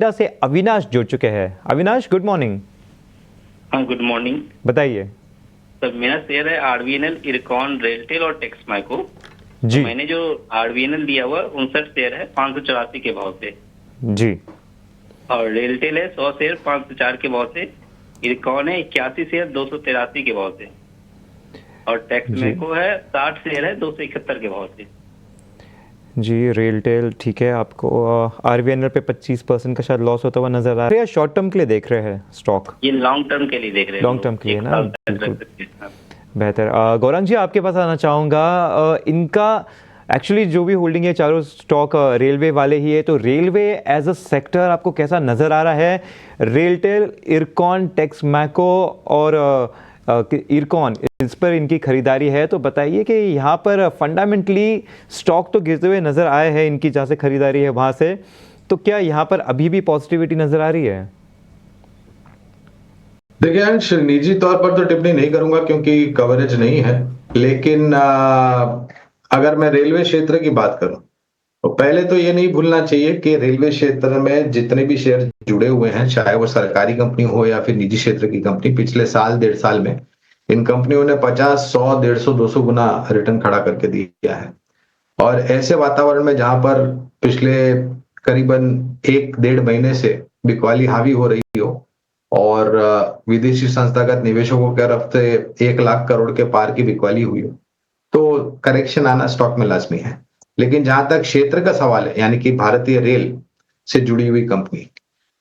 नोएडा से अविनाश जुड़ चुके हैं। Avinash, good morning. हाँ, गुड मॉर्निंग। बताइए। सर, मेरा शेयर है आरवीएनएल, इरकॉन, रेलटेल और टेक्स माइक्रो। जी तो मैंने जो आरवीएनएल दिया हुआ 59 शेयर है 584 के भाव से, जी। और रेलटेल है 100 शेयर 504 के भाव से, इरकॉन है 81 शेयर 283 के भाव से, और टैक्स जी मैको है 60 शेयर है 271 के भाव से। जी। रेलटेल ठीक है। आपको आरवीएनएल पे 25% का शायद लॉस होता हुआ नजर आ रहा है, या शॉर्ट टर्म के लिए देख रहे हैं स्टॉक? ये लॉन्ग टर्म के लिए देख रहे हैं, लॉन्ग टर्म के लिए एक ना, साल तक बिल्कुल रख सकते हैं। हाँ। बेहतर। गौरंग जी, आपके पास आना चाहूँगा। इनका एक्चुअली जो भी होल्डिंग है, चारों स्टॉक रेलवे वाले ही है, तो रेलवे एज अ सेक्टर आपको कैसा नज़र आ रहा है? रेलटेल, इरकॉन, टेक्स मैको और इरकॉन, इस पर इनकी खरीदारी है, तो बताइए कि यहाँ पर फंडामेंटली स्टॉक तो गिरते हुए नज़र आए हैं, इनकी जहाँ से खरीदारी है वहाँ से, तो क्या यहाँ पर अभी भी पॉजिटिविटी नज़र आ रही है? देखिए अंश, निजी तौर पर तो टिप्पणी नहीं करूंगा क्योंकि कवरेज नहीं है। लेकिन अगर मैं रेलवे क्षेत्र की बात करूं तो पहले तो ये नहीं भूलना चाहिए कि रेलवे क्षेत्र में जितने भी शेयर जुड़े हुए हैं, चाहे वो सरकारी कंपनी हो या फिर निजी क्षेत्र की कंपनी, पिछले साल 1.5 साल में इन कंपनियों ने 50, 100, 150, 200 गुना रिटर्न खड़ा करके दिया है। और ऐसे वातावरण में जहां पर पिछले करीबन 1-1.5 महीने से बिकवाली हावी हो रही हो और विदेशी संस्थागत निवेशकों की तरफ से 1 लाख करोड़ के पार की बिकवाली हुई हो, तो करेक्शन आना स्टॉक में लाजमी है। लेकिन जहां तक क्षेत्र का सवाल है, यानी कि भारतीय रेल से जुड़ी हुई कंपनी,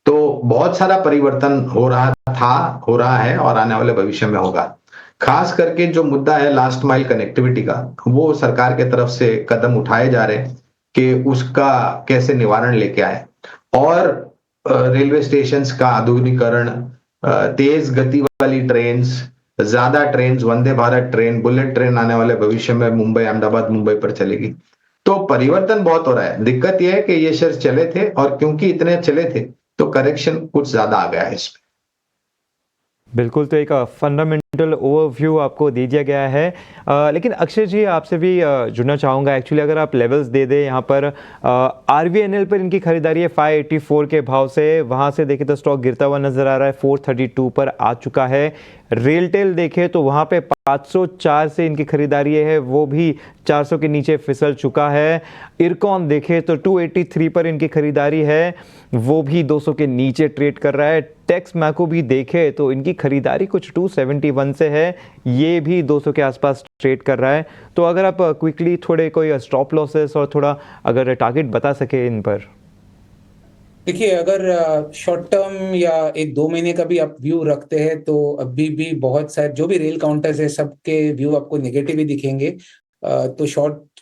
तो बहुत सारा परिवर्तन हो रहा था, हो रहा है और आने वाले भविष्य में होगा। खास करके जो मुद्दा है लास्ट माइल कनेक्टिविटी का, वो सरकार के तरफ से कदम उठाए जा रहे हैं कि उसका कैसे निवारण लेके आए। और रेलवे स्टेशन का आधुनिकीकरण, तेज गति वाली ट्रेन, ज्यादा train, Vande Bharat train, bullet train आने वाले भविष्य में मुंबई, अहमदाबाद, मुंबई पर चलेगी। तो परिवर्तन बहुत हो रहा है। दिक्कत यह है कि ये शेयर चले थे और क्योंकि इतने चले थे तो करेक्शन कुछ ज्यादा आ गया है इसमें। बिल्कुल, तो एक फंडामेंटल ओवरव्यू आपको दे दिया गया है। लेकिन अक्षय जी, आपसे भी जुड़ना चाहूँगा। एक्चुअली अगर आप लेवल्स दे दें यहाँ पर, आरवीएनएल पर इनकी खरीदारी है 584 के भाव से, वहाँ से देखें तो स्टॉक गिरता हुआ नज़र आ रहा है, 432 पर आ चुका है। रेलटेल देखें तो वहाँ पे 504 से इनकी खरीदारी है, वो भी 400 के नीचे फिसल चुका है। इरकॉन देखें तो 283 पर इनकी खरीदारी है, वो भी 200 के नीचे ट्रेड कर रहा है। टेक्स मैको भी देखे तो इनकी खरीदारी कुछ 271 से है, ये भी 200 के आसपास ट्रेड कर रहा है। तो अगर आप क्विकली थोड़े कोई स्टॉप लॉसेस और थोड़ा अगर टारगेट बता सके इन पर। देखिए, अगर शॉर्ट टर्म या 1-2 महीने का भी आप व्यू रखते हैं तो अभी भी बहुत सारे जो भी रेल काउंटर्स है सबके व्यू आपको नेगेटिव ही दिखेंगे। तो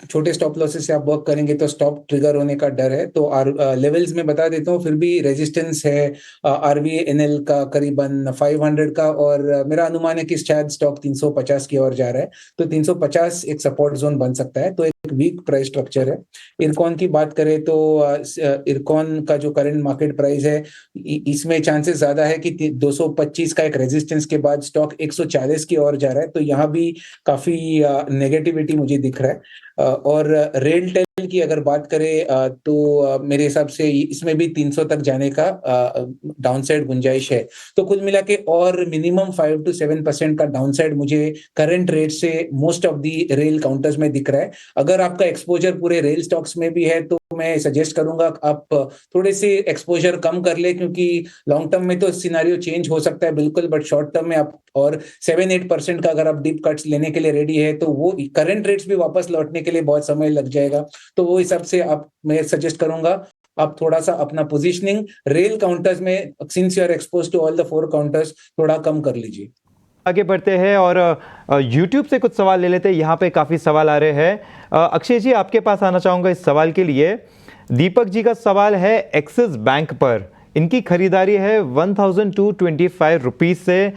छोटे स्टॉप लॉसेस से आप वर्क करेंगे तो स्टॉप ट्रिगर होने का डर है। तो लेवल्स में बता देता हूँ, फिर भी रेजिस्टेंस है आरवीएनएल का करीबन 500 का, और मेरा अनुमान है कि शायद स्टॉक 350 की ओर जा रहा है, तो 350 एक सपोर्ट जोन बन सकता है। तो एक वीक प्राइस स्ट्रक्चर है। इरकॉन की बात करें तो इरकॉन का जो करंट मार्केट प्राइस है, इसमें चांसेस ज्यादा है कि 225 का एक रेजिस्टेंस के बाद स्टॉक 140 की ओर जा रहा है, तो यहाँ भी काफी नेगेटिविटी मुझे दिख रहा है। और रेलटेल की अगर बात करें तो मेरे हिसाब से इसमें भी 300 तक जाने का डाउनसाइड गुंजाइश है। तो कुल मिला के और मिनिमम 5 to 7% का डाउनसाइड मुझे करंट रेट से most of the rail counters में दिख रहा है। अगर आपका एक्सपोजर पूरे रेल स्टॉक्स में भी है तो मैं सजेस्ट करूंगा आप थोड़े से एक्सपोजर कम कर ले, क्योंकि लॉन्ग टर्म में तो सिनारियो चेंज हो सकता है बिल्कुल, बट शॉर्ट टर्म में आप और 7-8% का अगर आप डीप कट्स लेने के लिए रेडी है तो वो करंट रेट्स भी वापस लौटने के लिए बहुत समय लग जाएगा। तो वो हिसाब से मैं सजेस्ट करूंगा आप थोड़ा सा अपना पोजीशनिंग रेल काउंटर्स में, since you are expose to all the 4 counters, थोड़ा कम कर लीजिए। आगे बढ़ते हैं और YouTube से कुछ सवाल ले लेते हैं। यहाँ पे काफ़ी सवाल आ रहे हैं। अक्षय जी, आपके पास आना चाहूँगा इस सवाल के लिए। दीपक जी का सवाल है एक्सिस बैंक पर, इनकी खरीदारी है 1225 रुपीज़ से।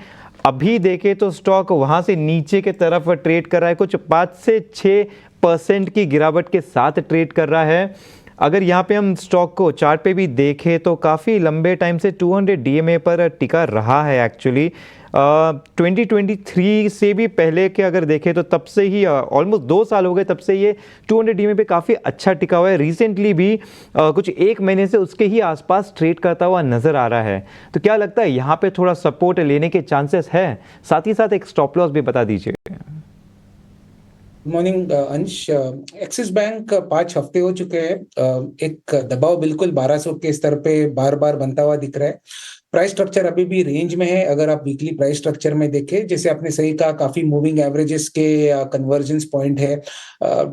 अभी देखें तो स्टॉक वहाँ से नीचे के तरफ ट्रेड कर रहा है, कुछ 5 से 6% की गिरावट के साथ ट्रेड कर रहा है। अगर यहाँ पे हम स्टॉक को चार्ट पे भी देखें तो काफ़ी लंबे टाइम से 200 डीएमए पर टिका रहा है एक्चुअली। 2023 से भी पहले के अगर देखें तो तब से ही ऑलमोस्ट 2 साल हो गए तब से ये 200 डीएमए पे काफ़ी अच्छा टिका हुआ है। रिसेंटली भी कुछ 1 महीने से उसके ही आसपास ट्रेड करता हुआ नज़र आ रहा है। तो क्या लगता है यहाँ पे थोड़ा सपोर्ट लेने के चांसेस है? साथ ही साथ एक स्टॉप लॉस भी बता दीजिए। गुड मॉर्निंग अंश। एक्सिस बैंक 5 हफ्ते हो चुके हैं। एक दबाव बिल्कुल 1200 के स्तर पे बार बार बनता हुआ दिख रहा है। प्राइस स्ट्रक्चर अभी भी रेंज में है। अगर आप वीकली प्राइस स्ट्रक्चर में देखें, जैसे आपने सही कहा, काफी मूविंग एवरेजेस के कन्वर्जेंस पॉइंट है।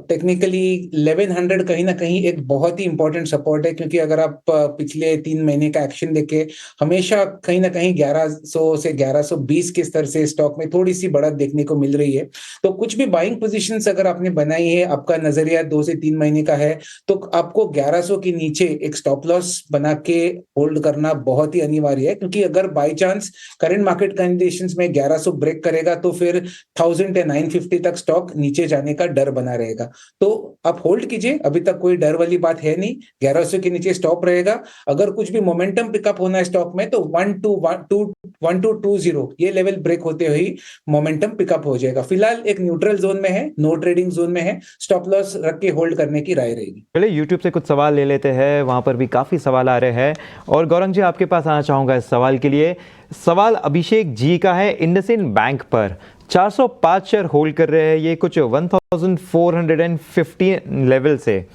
टेक्निकली 1100 कहीं ना कहीं एक बहुत ही इंपॉर्टेंट सपोर्ट है, क्योंकि अगर आप पिछले 3 महीने का एक्शन देखें, हमेशा कहीं ना कहीं 1100 से 1120 के स्तर से स्टॉक में थोड़ी सी बढ़त देखने को मिल रही है। तो कुछ भी बाइंग पोजीशंस अगर आपने बनाई है, आपका नजरिया 2 से 3 महीने का है, तो आपको 1100 के नीचे एक स्टॉप लॉस बना के होल्ड करना बहुत ही अनिवार्य है, क्योंकि अगर by chance current market conditions में 1100 ब्रेक करेगा तो फिर 1000 या 950 तक स्टॉक नीचे जाने का डर बना रहेगा। तो आप होल्ड कीजिए, अभी तक कोई डर वाली बात है नहीं। 1100 के नीचे स्टॉप रहेगा। अगर कुछ भी मोमेंटम पिकअप होना है स्टॉक में तो 1220 ये लेवल ब्रेक होते हुए मोमेंटम पिकअप हो जाएगा। फिलहाल एक न्यूट्रल जोन में है, नो ट्रेडिंग जोन में है, स्टॉप लॉस रख के होल्ड करने की राय रहेगी। चलिए यूट्यूब से कुछ सवाल ले लेते हैं, वहाँ पर भी काफ़ी सवाल आ रहे हैं और गौरंग जी आपके पास आना चाहूँगा इस सवाल के लिए। सवाल अभिषेक जी का है, इंडसइंड बैंक पर 405 शेयर होल्ड कर रहे हैं, ये कुछ 1415 लेवल से।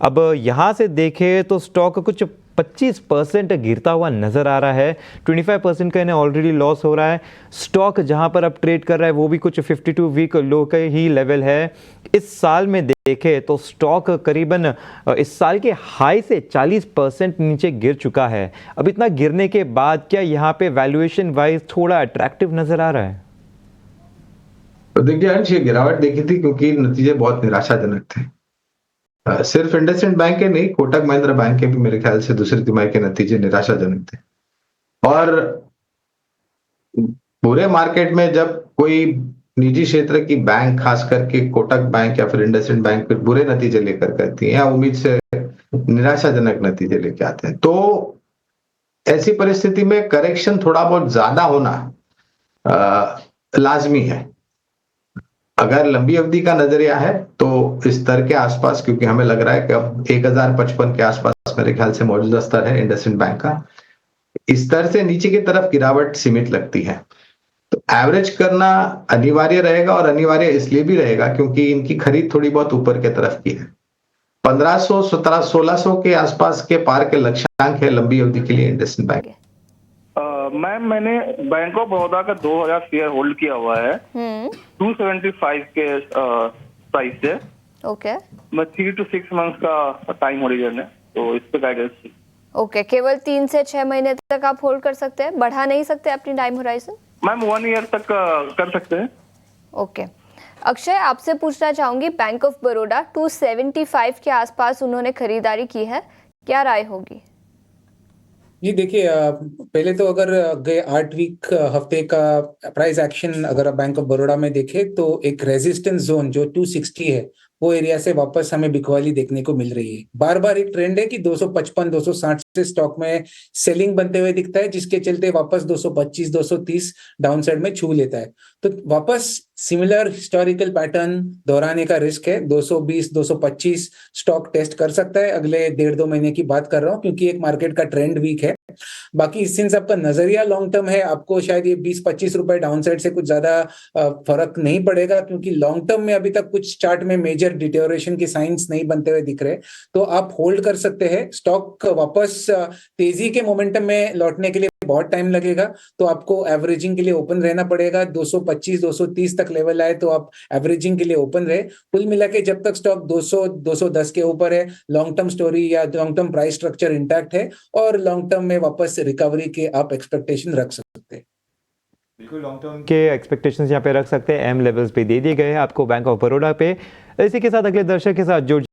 अब यहाँ से देखें तो स्टॉक कुछ 25% गिरता हुआ नज़र आ रहा है। 25% का इन्हें ऑलरेडी लॉस हो रहा है। स्टॉक जहां पर अब ट्रेड कर रहा है वो भी कुछ 52 वीक लो का ही लेवल है। इस साल में देखें तो स्टॉक करीबन इस साल के हाई से 40% नीचे गिर चुका है। अब इतना गिरने के बाद क्या यहाँ पे वैल्यूएशन वाइज थोड़ा अट्रैक्टिव नज़र आ रहा है? तो देखिए अंश, ये गिरावट देखी थी क्योंकि नतीजे बहुत निराशाजनक थे। सिर्फ इंडसइंड बैंक के नहीं, कोटक महिंद्रा बैंक के भी मेरे ख्याल से दूसरी तिमाही के नतीजे निराशाजनक थे। और पूरे मार्केट में जब कोई निजी क्षेत्र की बैंक, खास करके कोटक बैंक या फिर इंडसइंड बैंक, फिर बुरे नतीजे लेकर करती है या उम्मीद से निराशाजनक नतीजे लेके आते हैं, तो ऐसी परिस्थिति में करेक्शन थोड़ा बहुत ज्यादा होना लाजमी है। अगर लंबी अवधि का नजरिया है तो इस स्तर के आसपास, क्योंकि हमें लग रहा है कि अब 1055 के आसपास मेरे ख्याल से मौजूदा स्तर है इंडसइंड बैंक का, इस स्तर से नीचे की तरफ गिरावट सीमित लगती है। तो एवरेज करना अनिवार्य रहेगा, और अनिवार्य इसलिए भी रहेगा क्योंकि इनकी खरीद थोड़ी बहुत ऊपर के तरफ की है। 1500, 1700, 1600 के आसपास के पार के लक्ष्यांक है लंबी अवधि के लिए इंडसइंड बैंक। मैम, मैंने बैंक ऑफ बड़ौदा का 2000 शेयर होल्ड किया हुआ है 275 के प्राइस से। ओके। मैं 3 to 6 मंथ्स का टाइम होरिजन है, तो इस पे गाइडेंस। ओके, केवल 3 से 6 महीने तक आप होल्ड कर सकते हैं, बढ़ा नहीं सकते अपनी टाइम होराइजन? मैम 1 ईयर तक कर सकते हैं। ओके। अक्षय, आपसे पूछना चाहूंगी, बैंक ऑफ बड़ौदा 275 के आसपास उन्होंने खरीदारी की है, क्या राय होगी? जी देखिए, पहले तो अगर गए 8 वीक हफ्ते का प्राइस एक्शन अगर आप बैंक ऑफ बड़ौदा में देखें तो एक रेजिस्टेंस जोन जो 260 है, वो एरिया से वापस हमें बिकवाली देखने को मिल रही है। बार बार एक ट्रेंड है कि 255, 260 से स्टॉक में सेलिंग बनते हुए दिखता है, जिसके चलते वापस 225, 230 डाउन साइड में छू लेता है। तो वापस सिमिलर हिस्टोरिकल पैटर्न दोहराने का रिस्क है। 220, 225 स्टॉक टेस्ट कर सकता है। अगले 1.5-2 महीने की बात कर रहा हूँ, क्योंकि एक मार्केट का ट्रेंड वीक है। बाकी सिंस आपका नजरिया लॉन्ग टर्म है, आपको शायद ये 20-25 रुपए डाउन साइड से कुछ ज्यादा फर्क नहीं पड़ेगा, क्योंकि लॉन्ग टर्म में अभी तक कुछ चार्ट में मेजर डिटेरियोरेशन के साइंस नहीं बनते हुए दिख रहे। तो आप होल्ड कर सकते हैं। स्टॉक वापस तेजी के मोमेंटम में लौटने के लिए बहुत टाइम लगेगा, तो आपको एवरेजिंग के लिए ओपन रहना पड़ेगा। 225, 230 तक लेवल आए तो आप एवरेजिंग के लिए ओपन रहे। कुल मिला के जब तक स्टॉक 200, 210 के ऊपर है, लॉन्ग टर्म स्टोरी या long term price structure intact है, और लॉन्ग टर्म में वापस रिकवरी के आप एक्सपेक्टेशन रख सकते हैं। बिल्कुल लॉन्ग टर्म के एक्सपेक्टेशंस यहाँ पे रख सकते हैं। एम लेवल्स पे दे दिए गए हैं आपको बैंक ऑफ बड़ौदा पे। इसी के साथ अगले दर्शक के साथ जुड़